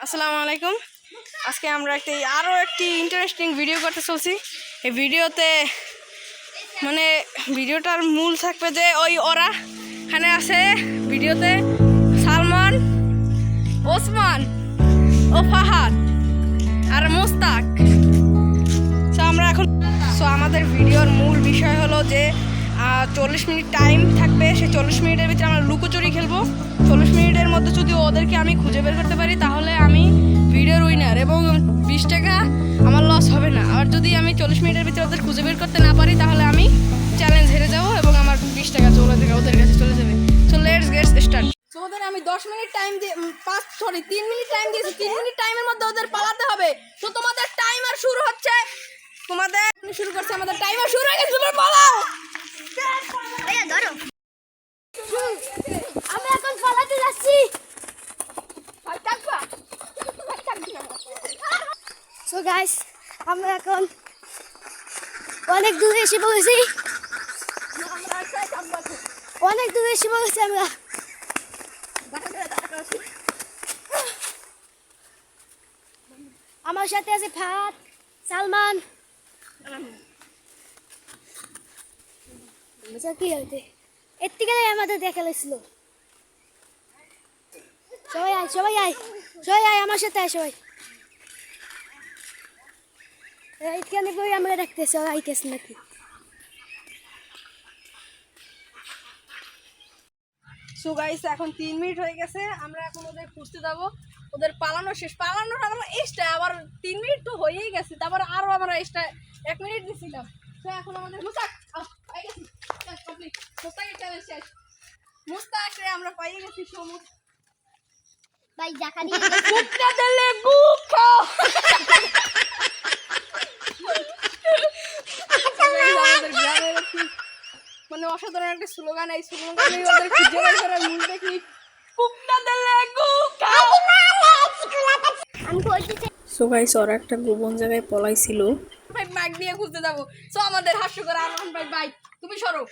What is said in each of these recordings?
আসসালামু আলাইকুম। আজকে আমরা আরও একটি ইন্টারেস্টিং ভিডিও করতে চলছি। এই ভিডিওতে মানে ভিডিওটার মূল থাকবে যে ওরা এখানে আছে ভিডিওতে সালমান, ওসমান ও ফাহাদ আর মুস্তাক। আমাদের ভিডিওর মূল বিষয় হলো যে 40 মিনিট টাইম থাকবে। সেই 40 মিনিটের ভিতরে আমরা লুকোচুরি খেলবো। 40 মিনিটের মধ্যে যদি ওদেরকে আমি খুঁজে বের করতে পারি তাহলে আমি ভিডিওর উইনার এবং 20 টাকা আমার লস হবে না। আর যদি আমি 40 মিনিটের ভিতরে ওদের খুঁজে বের করতে না পারি তাহলে আমি চ্যালেঞ্জ হেরে যাবো এবং আমার 20 টাকা ওদের কাছে চলে যাবে। So let's get start. ওদের আমি 10 মিনিট টাইম দিয়ে 3 মিনিট টাইম দিয়েছি। 3 মিনিট টাইমের মধ্যে ওদের পালাতে হবে। তো তোমাদের টাইমার শুরু হচ্ছে। তোমাদের শুরু করছে, আমাদের টাইমার শুরু হয়ে গেছে। তোমরা পালাও। ধরো, আমি এখন পালাতে যাচ্ছি। সো গাইস, আমরা এখন অনেক দূরে এসে পড়েছি। আমরা আমার সাথে আছে ফাহাদ, সালমান। কি হইতে এর থেকে আমাদের দেখা লাগছিল। সবাই আয় আমার সাথে আয়। সবাই এইখানে বই আমরা দেখতেছি ওরা আইতেছে নাকি। সো গাইস, এখন 3 মিনিট হয়ে গেছে। আমরা এখন ওদের খুঁজতে যাবো। ওদের পালানো শেষ। পালানোর এক্সট্রা আবার 3 মিনিট তো হয়েই গেছে। তারপর আরো আমরা এক্সট্রা 1 মিনিট দিছিলাম। তো এখন আমাদের মুস্তাকের চ্যালেঞ্জ শেষ। মুস্তাককে আমরা পাইয়ে গেছি। ভাই জাকারি কুকটা দিলে গুক খাও। মানে অসাধারণ একটা স্লোগান। এই স্লোগানে ওদের খুঁজে বের করার মূল টেকনিক কুকটা দিলে গুক খাও। আমি বলতেছি সো গাইস, ওরা একটা গোপন জায়গায় পলাইছিল। ভাই বাইক নিয়ে খুঁজতে যাবো। সো আমাদের হাস্যকর R15 বাইক। তুমি সরো।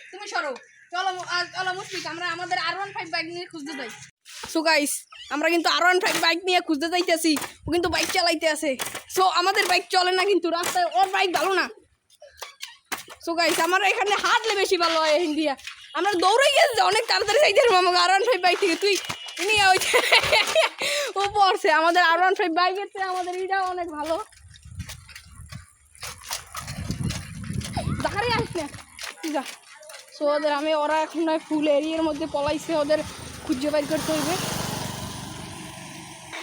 চলো মুশফিক, আমরা আমাদের R15 বাইক নিয়ে খুঁজতে যাই। সো গাইস, আমরা কিন্তু R15 বাইক নিয়ে খুঁজতে যাইতেছি। ও কিন্তু বাইক চালাইতে আছে। সো আমাদের বাইক চলে না, কিন্তু রাস্তায় ওর বাইক ভালো না। সো গাইস, আমরা এখানে হাঁটলে বেশি ভালো হয়। ইন্ডিয়া আমরা দৌড়ে গেছি অনেক তাড়াতাড়ি যাইতে পারবো আমাকে R15 বাইক থেকে। তুই নিয়ে ওই ও পড়ছে। আমাদের R15 বাইকের চেয়ে আমাদের এটা অনেক ভালো। দেখারই আসিস না। ঠিক আছে। সো ওরা এখন নয় ফুল এরিয়ার মধ্যে পলাইছে। ওদের খুঁজে বাইর করতে হইবে।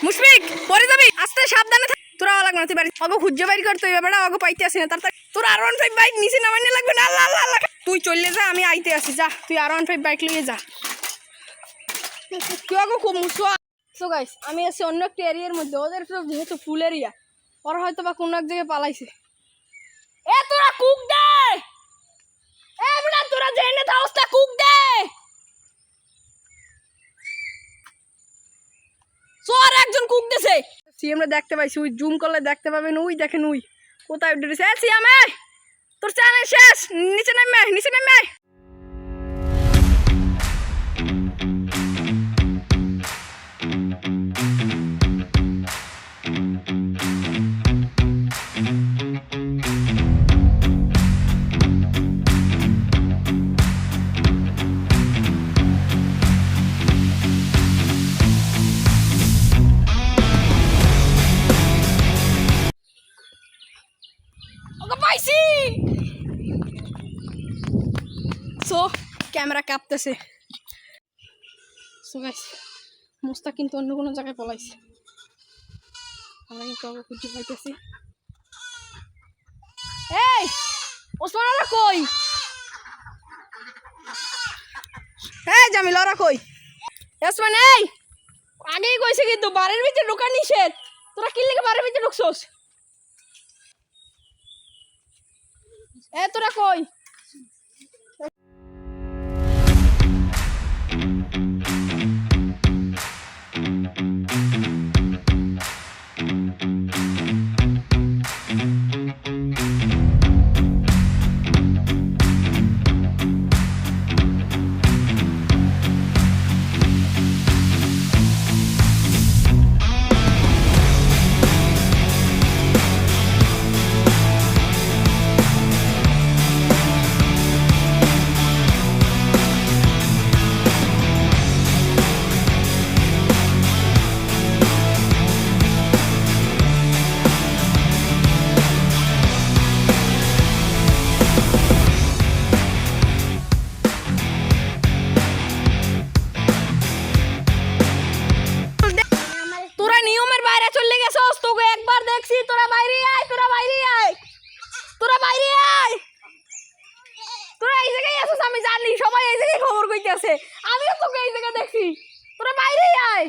মুশফিক, পরে যাবি, আস্তে সাবধানে থাক। তোরা লাগবে না, তুই বাড়ি ওকে খুঁজে বাইর করতে হইবে। বেটা ওকে পাইতে আসি না। তাড়াতাড়ি তোর R15 বাইক নিচে নামাইনে লাগবে না। আল্লাহ তুই চললে যা, আমি আইতে আসি। যা, তুই R15 বাইক লিয়ে যা। তুই ওকে খুব মুসোয়া। সো গাইস, আমি আছি অন্য একটা এরিয়ার মধ্যে। ওদের যেহেতু ফুল এরিয়া, ওরা হয়তো বা কোনো এক জায়গায় পালাইছে। এ তোরা কুক দে। তোরা জেনে অবস্থা কুক দে। সোর একজন কুক দেছে। সিএমরা দেখতে পাইছি। ওই জুম করলে দেখতে পাবেন। ওই দেখেন ওই কোথায় উঠেছে। সিএম তোর চ্যানেল শেষ। নিচে নামে। পাইছি। সো ক্যামেরা কাঁপতেছে। সো গাইস, মুস্তাক কিন্তু অন্য কোনো জায়গায় পলাইছে। আমরা কিন্তু ওকে খুঁজে পাইতেছি। এই ওসমানরা কই? এই জামিল ওরা কই? ওসমান এই আগেই কইছে কিন্তু বাড়ির ভিতরে ঢোকা নিষেধ। তোরা কি লিখে বাড়ির ভিতরে ঢুকছস? তোরা কই? নিয়মের বাইরে চলে গেছস, তোকে একবার দেখছি, তোরা বাইরে আয়, তোরা বাইরে আয়, তোরা বাইরে আয়, তোরা এই জায়গায় আছিস, আমি জানি সবাই এই জায়গায় খবর কইতেছে, আমিও তোকে এই জায়গায় দেখছি, তোরা বাইরে আয়,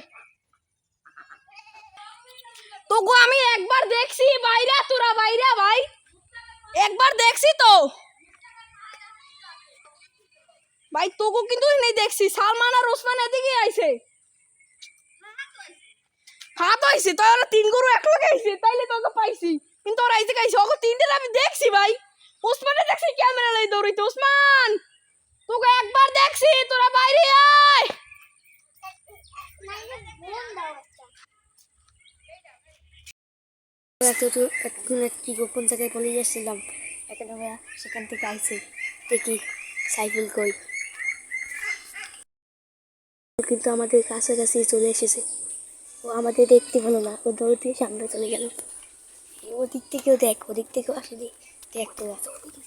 তোকে আমি একবার দেখছি বাইরে, তোরা বাইরে ভাই, একবার দেখছি তো ভাই, তোকে কিন্তু নেই দেখছি, সালমান আর ওসমান এদিকে আইছে, হ্যাঁ তো আইছে, তো ওরা 3 গরু এক লগে আইছে, তাইলে তোকে পাইছি, কিন্তু ওরা আইছে আইছে, ওকে 3 আমি দেখছি ভাই, ওসমানে দেখছি ক্যামেরা লাই দৌড়াইতে, ওসমান তোকে একবার দেখছি, তোরা বাইরে আয়, এখন একটি গোপন জায়গায় বলে যাচ্ছিলাম, এখন আমরা সেখান থেকে আইছি, দেখি সাইকেল কই, কিন্তু আমাদের কাছাকাছি চলে এসেছে, ও আমাদের দেখতে ভালো না, ও দৌড় দিয়ে সামনে চলে গেল, ওদিক থেকেও দেখ, ওদিক থেকেও আসেনি, দেখতে গেছে ওদিকে,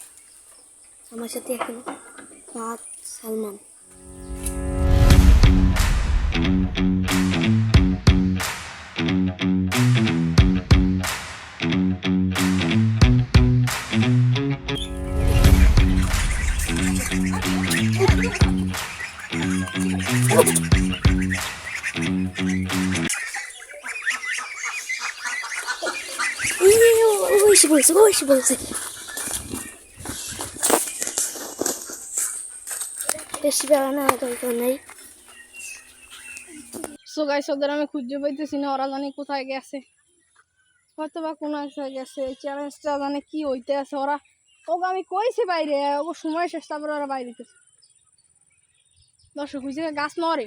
আমার সাথে এখন ফাহাদ, সালমান, ওইসে বলছে বেশি বেড়ানো দরকার নেই। সো গাইস ওদের আমি খুঁজে পাইতেছি না, ওরা জানি কোথায় গেছে, হয়তো বা কোনো একটা গেছে, চ্যালেঞ্জটা জানে কি হইতে আছে, ওরা তোকে আমি কইছি বাইরে, ওকে সময় শেষ, তারপরে ওরা বাইরে দিতেছে, দর্শক ওই জায়গায় গাছ নড়ে,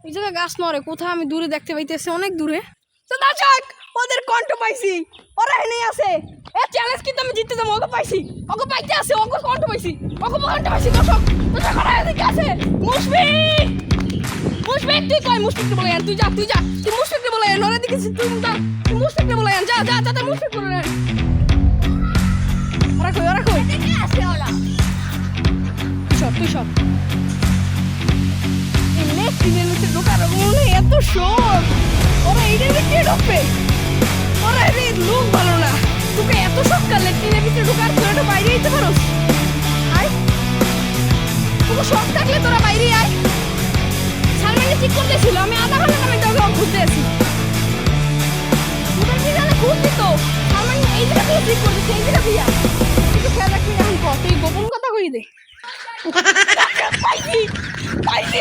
ওই জায়গায় গাছ নড়ে, কোথায় আমি দূরে দেখতে পাইতেছি, অনেক দূরে, তো দর্শক ওদের কণ্ঠ পাইছি, ওরা এনে আছে, এ চ্যালেঞ্জ কিন্তু আমি জিততে যাবো, ওকে পাইছি, ওকে পাইতে আছে, ওকে কণ্ঠ পাইছি, দর্শক দর্শক ওরা এদিকে আছে, মুশফিক মুশফিক তুই কই, মুশফিককে বলে আন, তুই যা তুই মুশফিককে বলে আন, ওরা দিকে তুই মুশফিককে বলে আন, যা যা যা তুই মুশফিক বলে আন, ওরা কই এদিকে আছে, ওরা তুই সব এনে তিনের ভিতরে ঢোকার মনে এত শোক, ওরা এইটার ভিতরে ঢুকবে, ওরা এই লোক ভালো না, তোকে এত শখ কালে তিনের ভিতরে ঢোকার, তোরা তো বাইরে যেতে পারো, আয় তোকে শখ থাকলে তোরা বাইরে আয়, সালমানকে ঠিক করতেছিল, আমি আধা ঘন্টা আমি তোকে খুঁজতে আছি, তোদের কি জানে খুঁজ দিত, সালমান এই জায়গা থেকে ঠিক করতেছে, এই জায়গা দিয়া কিন্তু খেয়াল রাখবি, এখন কত তুই গোপন কথা কই দে, পাইছি পাইছি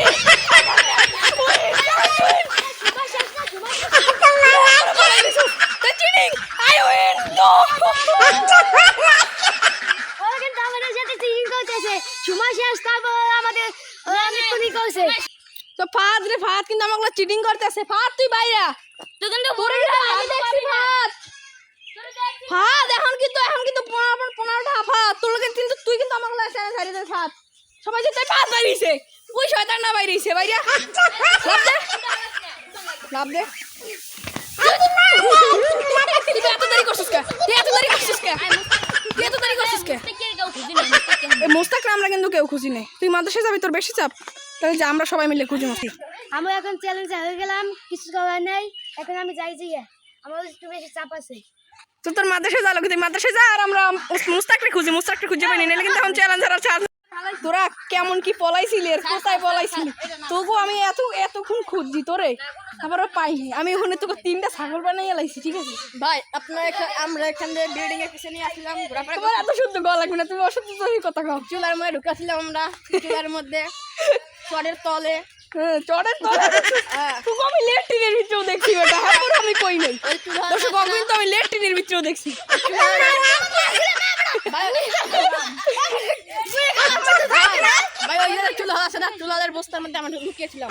তো ফাদ রে ফাদ কিন্তু আমাকে চিটিং করতেছে, ফাদ তুই বাইরা, তুই কিন্তু আমি দেখছি ফাদ, ফাদ এখন কিন্তু 15টা ফাদ তোর লগে, কিন্তু তুই কিন্তু আমাকে ছাড়ি দে ফাদ, সবাই যে তুই ফাদ বাইরিছে, ওই শয়তান না বাইরিছে, বাইরা লাভ দে তুই এত দেরি করছিস কে, এই মোস্তাকরা আমরা কিন্তু কেউ খুঁজি নেই, তুই মাদ্রাসায় যাবি, তোর বেশি চাপ, তাহলে যে আমরা সবাই মিলে খুঁজি মাসি, আমি এখন চ্যালেঞ্জ হয়ে গেলাম, কিছু করার নাই, এখন আমি যাই যাইয়া, আমার একটু বেশি চাপ আছে, তো তোর মাদ্রাসায় যা, লোক তুই মাদ্রাসায় যা, আর আমরা মুস্তাকরে খুঁজে পাইনি, নাহলে কিন্তু এখন চ্যালেঞ্জ আর ছাড়, তোরা কেমন কি পলাইছিলি, কোথায় পলাইছিলি, তবু আমি এতক্ষণ খুঁজছি তোরে, আবার পাইনি, আমি ওখানে তোকে 3টা ছাগল বানাই লাইছি, ঠিক আছে ভাই আপনার আমরা এখান থেকে বিল্ডিং এর পিছনে আসলাম, তোমার এত শুদ্ধ গলা লাগবে না, তুমি অশুদ্ধ কথা কও, চুলার মধ্যে ঢুকাছিলাম আমরা, চুলার মধ্যে চটের তলে, চটের তলে, তোকে আমি লেট্রিনের ভিতরেও দেখছি, বেটা হ্যাঁ আমি কই নাই, দর্শক কিন্তু আমি লেট্রিনের ভিতরেও দেখছি, ভাই ওই যে চুলা আছে না, চুলার বস্তার মধ্যে আমরা লুকিয়েছিলাম,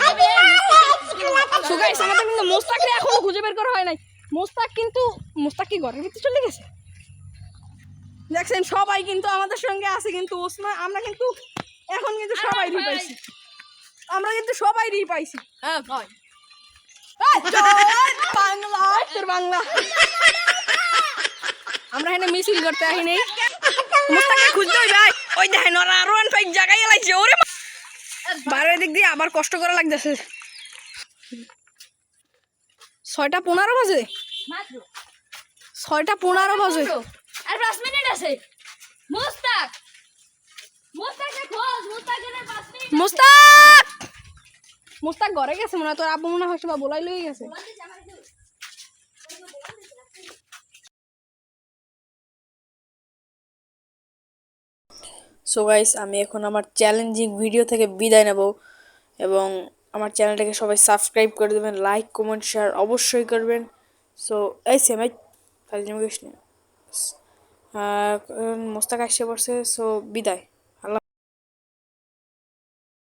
সো গাইস আমাদের কিন্তু মোস্তাকরে এখনো খুঁজে বের করা হয় নাই, মোস্তাক কি ঘরের ভিতরে চলে গেছে, দেখছেন সবাই কিন্তু আমাদের সঙ্গে আছে, কিন্তু ওসমান আমরা কিন্তু এখন কিন্তু সবাই পাইছি, আমরা কিন্তু সবাই পাইছি, হ্যাঁ ভাই বাংলা তোর বাংলা, আমরা এখানে মিছিল করতে আসি নেই, মোস্তাককে খুঁজতে হইবে, ওই দেখেন ওরা আরো অনেক জায়গায় লাইছে, ওরে বাইরের দিক দিয়ে আবার কষ্ট করা লাগতেছে, 6:15 বাজে, মাত্র 6:15 বাজে। আর 5 মিনিট আছে। মুস্তাক মুস্তাককে খোঁজ, মুস্তাকের 5 মিনিট। মুস্তাক মুস্তাক ঘরে গেছে মনে হয়, তোর আব্বু মনে হয় সবাই বলাই লই গেছে। সো গাইস, আমি এখন আমার চ্যালেঞ্জিং ভিডিও থেকে বিদায় নেব এবং আমার চ্যানেলটাকে সবাই সাবস্ক্রাইব করে দেবেন, লাইক কমেন্ট শেয়ার অবশ্যই করবেন। সো এই সেমাই ফাইল নিয়ে গেছ না, মোস্তাক আসছে পড়ছে। সো বিদায়।